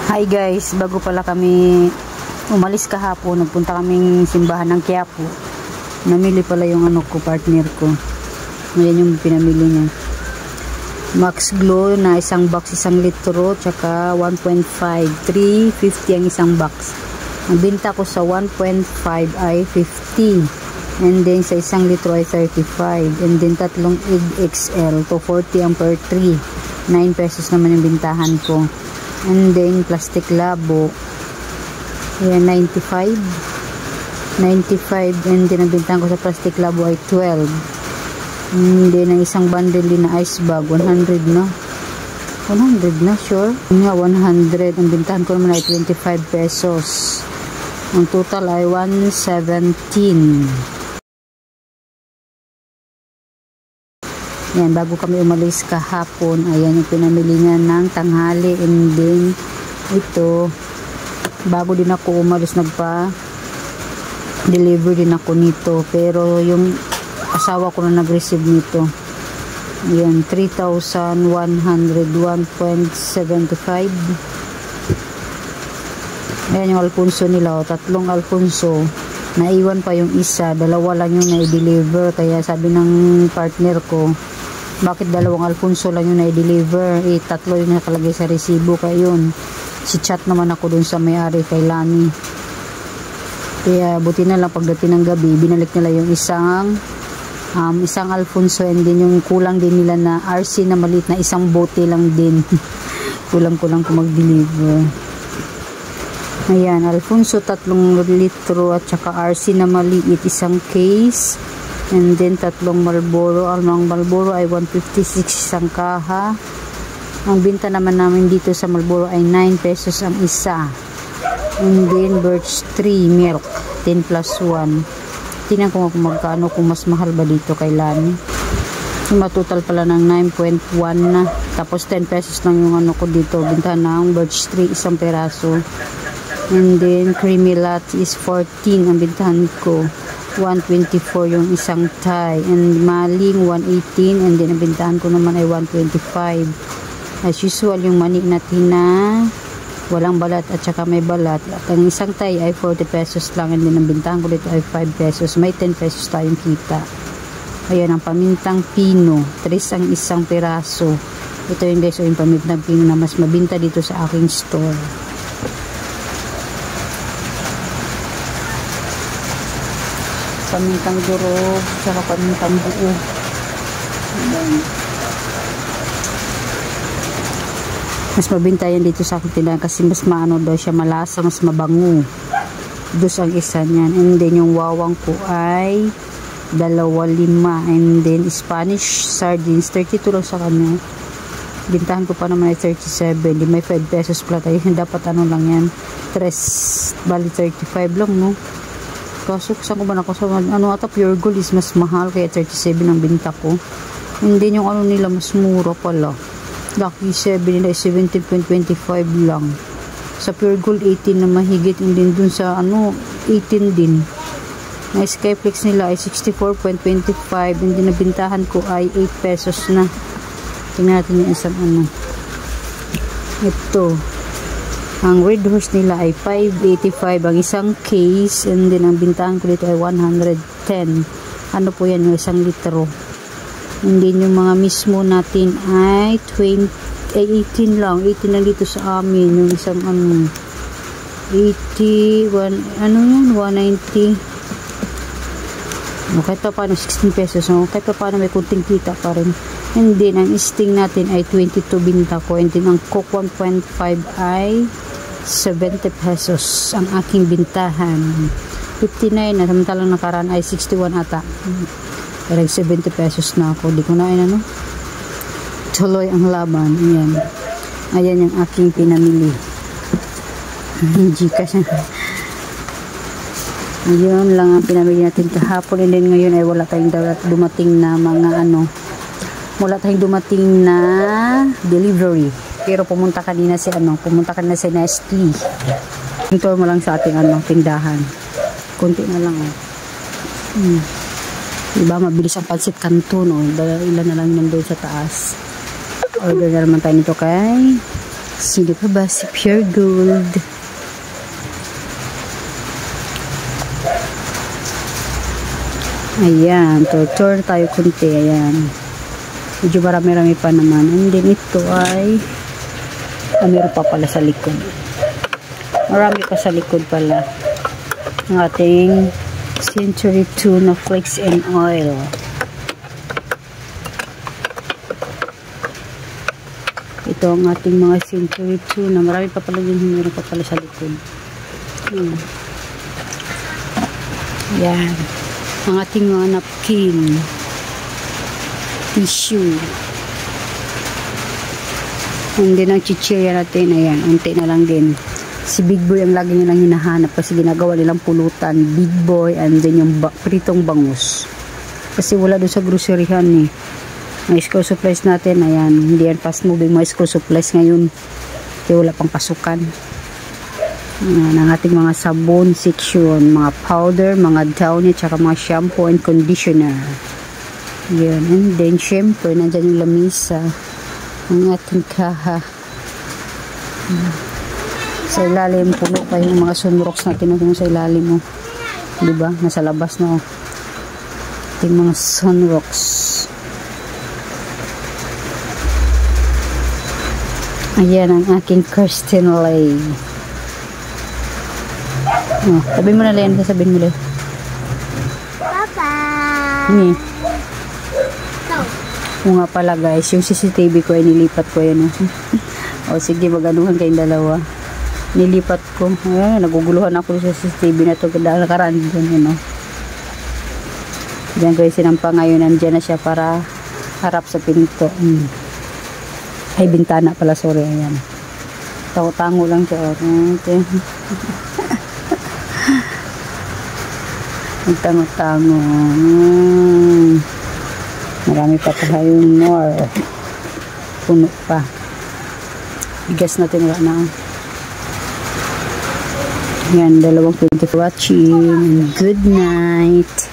Hi guys, bago pala kami umalis kahapon, nagpunta kaming simbahan ng Quiapo. Namili pala yung partner ko. Ngayon yung pinamili niya. Max Glow na isang box, 1 litro, tsaka 1.5, 350 ang isang box. Ang binta ko sa 1.5 ay 50. And then sa 1 litro ay 35. And then tatlong egg XL, 240 ang per 3. 9 pesos naman yung bintahan ko. And then plastic labo, ayan, 95. And then ang bintahan ko sa plastic labo ay 12. And then ang isang bundle din na ice bag, 100 na. 100 na, sure. Nga, 100. Ang bintahan ko naman ay 25 pesos. Ang total ay 117. Yan, bago kami umalis kahapon, ayan yung pinamili niya ng tanghali. And then ito, bago din ako umalis, nagpa-deliver din ako nito. Pero yung asawa ko na nag-receive nito. Ayan, 3,101.75. Ayan yung Alfonso nila, tatlong Alfonso. Naiwan pa yung isa, dalawa lang yung na-deliver. Kaya sabi ng partner ko, bakit dalawang Alfonso lang yung na-deliver? Tatlo yung nakalagay sa resibo. Kaya yun, si chat naman ako dun sa may-ari kay Lani. Kaya buti na lang pagdating ng gabi, binalik nila yung isang Alfonso. And din yung kulang din nila na RC na maliit na isang bote lang din. Kulang-kulang ko mag-deliver. Ayan, Alfonso 3 litro at saka RC na maliit, isang case. And then tatlong Marlboro. Ang Marlboro ay 156 isang kaha. Ang binta naman namin dito sa Marlboro ay 9 pesos ang isa. And then Birch 3 milk 10 plus 1. Tingnan ko kung magkano, kung mas mahal ba dito kay Lani. Matotal pala ng 9.1 na. Tapos 10 pesos lang yung ko dito. Binta ng Birch 3 isang peraso. And then creamy latte is 14 ang bintahan ko. 124 yung isang Thai. And maling 118. And then ang bintahan ko naman ay 125. As usual yung mani natin na walang balat at saka may balat. At ang isang Thai ay 40 pesos lang. And then ang bintahan ko dito ay 5 pesos. May 10 pesos tayong kita. Ayan ang pamintang pino. 3 ang isang piraso. Ito yung guys, yung pamintang pino na mas mabinta dito sa aking store. Pamintang durog, saka pamintang buo. Mas mabinta yan dito sa akin tindahan kasi mas maano daw siya, malasa, mas mabango. Dos ang isa niyan. And then yung wawang ko ay 2.5. And then Spanish sardines, 32 lang sa kanya. Bintahan ko pa naman ay 37. Di may 5 pesos pala tayo. Dapat ano lang yan, 3, bali 35 lang, no? Kaso saan ko ba na sa ata Pure Gold is mas mahal, kaya 37 ang binta ko. Hindi yung nila mas mura pala. Lucky 7 nila 17.25 lang. Sa Pure Gold 18 na mahigit. And then dun sa 18 din. Na Skyflex nila ay 64.25. And then nabintahan ko ay 8 pesos na. Tingnan natin yung isang ito. Ang Red Horse nila ay 585 ang isang case. And then ang bintahan ko dito ay 110. Ano po yan, yung 1 litro. And then yung mga mismo natin ay 18 lang. 18 lang dito sa amin. Yung isang 81, yan, 190. Kahit pa paano 16 pesos. Kahit pa paano may kunting kita pa rin. And then ang Sting natin ay 22 binta ko. And then ang Coke 1.5 ay 70 pesos ang aking bintahan. 59 na, samantalang nakaraan ay 61 ata. Pero 70 pesos na ako. Di ko na tuloy ang laban. Ayan. Ayan yung aking pinamili. Gcash. Ayun lang ang pinamili natin kahapon. And then ngayon ay wala tayong dumating na mga wala tayong dumating na delivery. Pero pumunta kanina si Nestle. Tour mo lang sa ating tindahan. Kunti na lang Diba mabilis ang pansit canton, ilan na lang yan doon sa taas. Order na naman tayo nito kay Sino pa ba? Si Pure Gold. Ayan, turn tayo kunti. Ayan. Medyo marami-rami pa naman. And then ito ay meron pa pala sa likod. Marami pa sa likod pala. Ang ating Century Tuna Flakes and Oil. Ito ang ating mga Century Tuna. Marami pa pala din. Meron pa pala sa likod. Yan. Ang ating mga napkin. Tissue. And then ang chichirya natin. Ayan. Unti na lang din. Si Big Boy ang lagi nilang hinahanap kasi ginagawa nilang pulutan. Big Boy and then yung pritong bangus. Kasi wala doon sa groceryhan eh. Mga school supplies natin, ayan, hindi yan fast moving mga school supplies ngayon. Kaya wala pang pasukan. Ayan, ang ating mga sabon section, mga powder, mga downy, tsaka mga shampoo and conditioner. Ayan, and then syempre, nandyan yung lamisa. Ang ating kaha. Sa ilalim, puno pa yung mga sunrocks natin sa ilalim mo. Diba? Nasa labas na. Ating mga sunrocks. Ayan ang aking Kirsten Lay. Oh, sabihin mo na Len, sabihin mo Len. Papa! Ni. O nga pala guys, yung CCTV ko ay nilipat ko yan. O sige, maganuhan kayong dalawa. Nilipat ko. Ayan, naguguluhan ako sa CCTV na ito. Nakaraan dyan yun. Diyan ko yung sinampa ngayon. Nandiyan na siya para harap sa pinto. Ay, bintana pala, sorry, ayan. Tango lang siya. Okay. Tango-tango. Marami pa tayong more. Puno pa. Bigas natin wala na. Yan, 2 watching. Good night.